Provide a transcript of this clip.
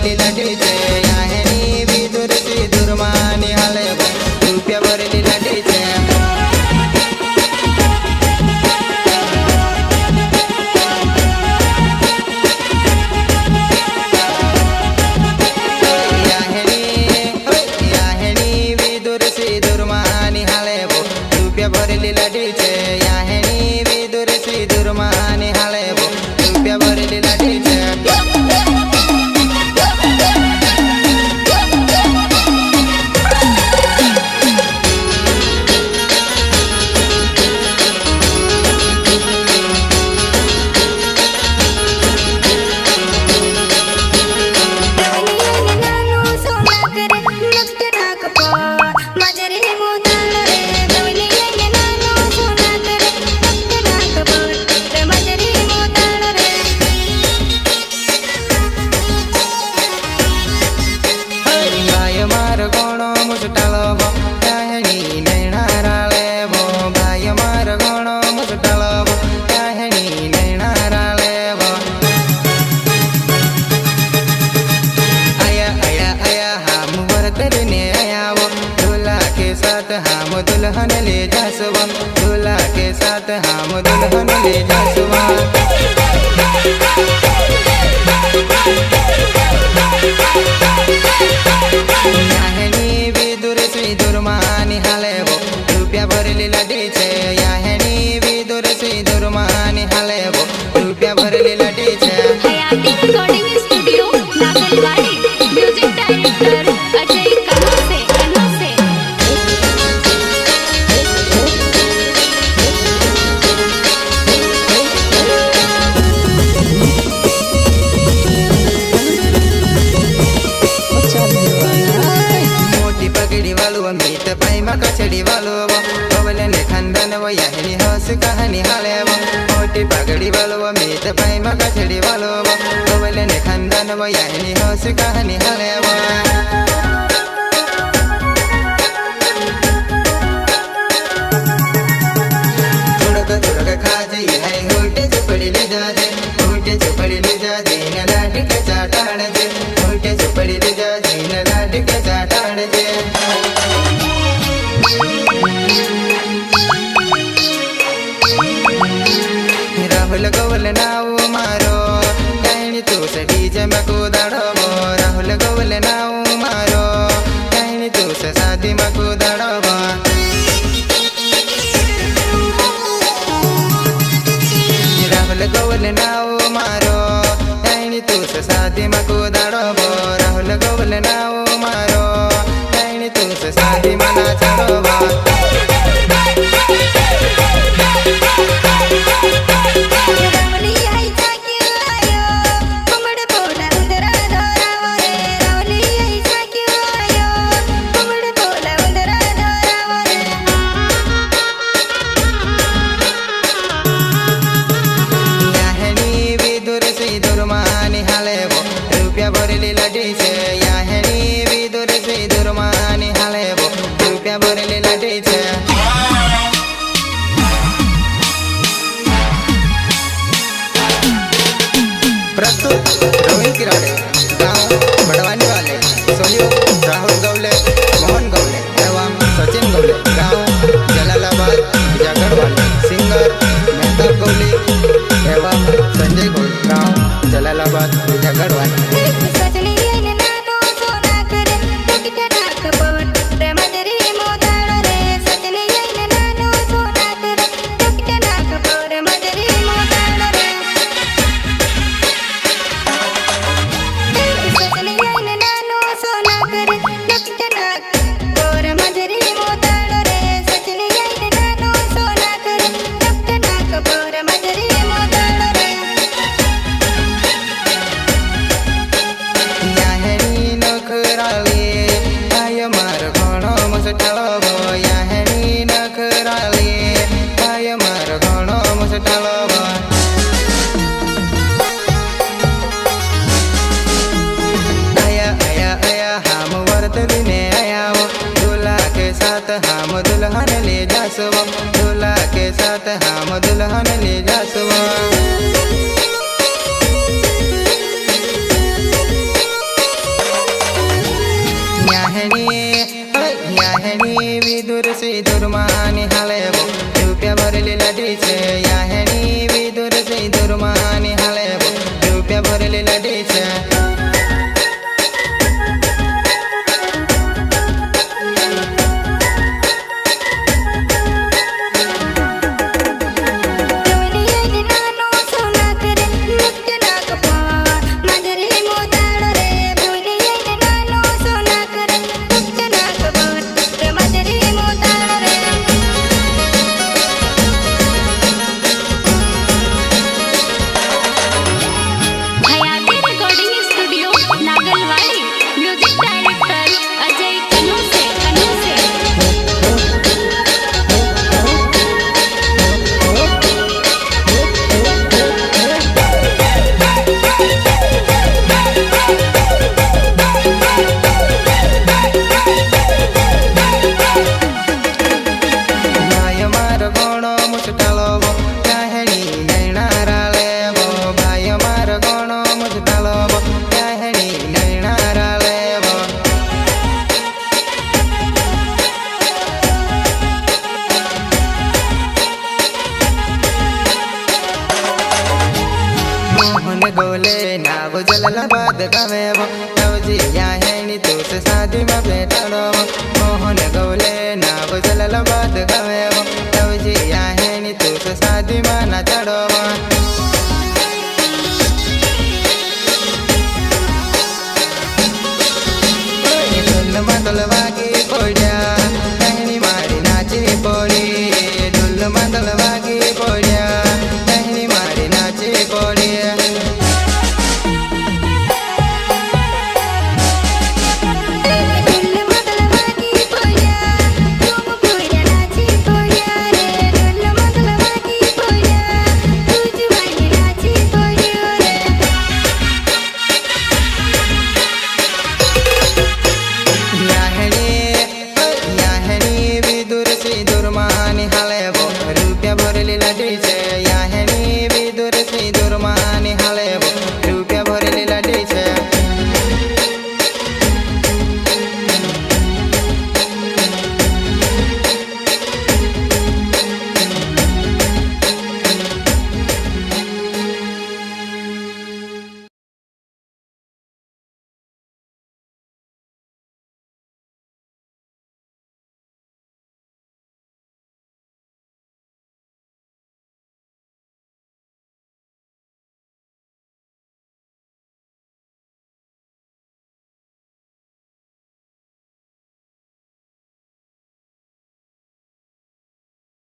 भरलेली लाटीचे याहेनी विदुर सिदुर माने हाले रुपया भरलेली लाटीचे याहेनी विदुर सिदुर माने हाले रुपया भरलेली लाटीचे याहेनी विदुर सिदुर माने हाले रुपया भरलेली लाटीचे हम दुल्हन ले जासवा दूल्हा के साथ हम दुल्हन ले जासवा याहेनी विदुर सिदुर माने हाले रुपया भरलेली लाटीचे याहेनी विदुर सिदुर माने हाले रुपया भरलेली लाटीचे हयाती recording studio Nagalwadi music director Ajay कनोसे मीत पैमा कचड़ी वालो बबले ने खंदन वो याहेनी हंस कहानी हाले मोटी पगड़ी वालो मीत पैमा कचड़ी वालो बबले ने खंदन वो याहेनी हंस कहानी हाले तुड़क खा जी है होटे चुपड़ी ले जा दे होटे चुपड़ी ले जा दे न लाट के चाटाड़ दे होटे चुपड़ी ले जा दे न लाट के चाटाड़ दे राहुल गोवल नाव मारो कहनी तू से डीजे में कूदड़बो राहुल गोवल नाव मारो कहनी तू से शादी में कूदड़बो राहुल गोवल नाव मारो कहनी तू से शादी में कूदड़बो राहुल गोवल नाव मारो कहनी तू से शादी में ना चढ़बो रुपया भरलेली लाटीचे याहेनी विदुर सिदुर माने हाले रुपया भरलेली लाटीचे प्रस्तुत रोहित किराड़े गाँव बड़वानी वाले सोनियो राहुल गवले मोहन गवले एवं सचिन गवले गाँव जलालाबाद जागढ़ वाले सिंगर मेहताब गवले एवं संजय गवले गाँव जलालाबाद जागढ़ वाले हम दुल्हन ले जासवा दूल्हा के साथ हम दुल्हन ले जासवा जलालाबाद गावे नवजी या हेणी तूस शादी में भेटाड़ो मोहन गौले नाव जलालाबाद गावे नवजी या हेणी तूस शादी में नाचाड़ो बादल वागी